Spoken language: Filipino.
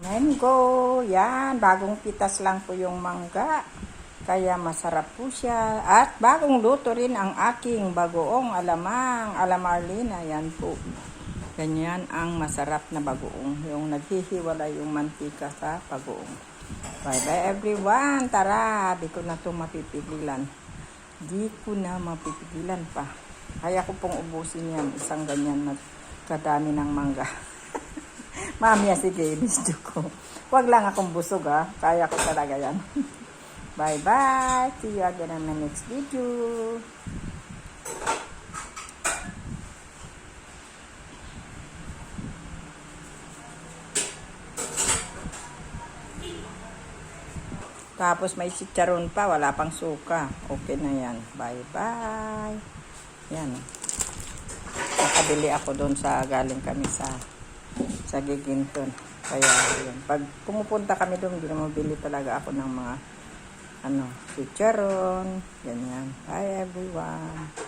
Mango, yan, bagong pitas lang po yung mangga. Kaya masarap po siya. At bagong luto rin ang aking bagoong alamang, alamarlina, yan po. Ganyan ang masarap na bagoong. Yung naghihiwala yung mantika sa bagoong. Bye-bye everyone. Tara, di ko na ito mapipigilan. Di ko na mapipigilan pa. Kaya ko pong ubusin yan. Isang ganyan na kadami ng mangga. Mamaya sige, gusto ko. Huwag lang akong busog ha. Kaya ko talaga yan. Bye-bye. See you again on my next video. Tapos may chicharon pa. Wala pang suka. Okay na yan. Bye-bye. Yan. Nakabili ako doon sa galing kami sa Giginton. Kaya yun. Pag pumupunta kami doon, ginamabili talaga ako ng mga chicharon. Ganyan. Bye everyone.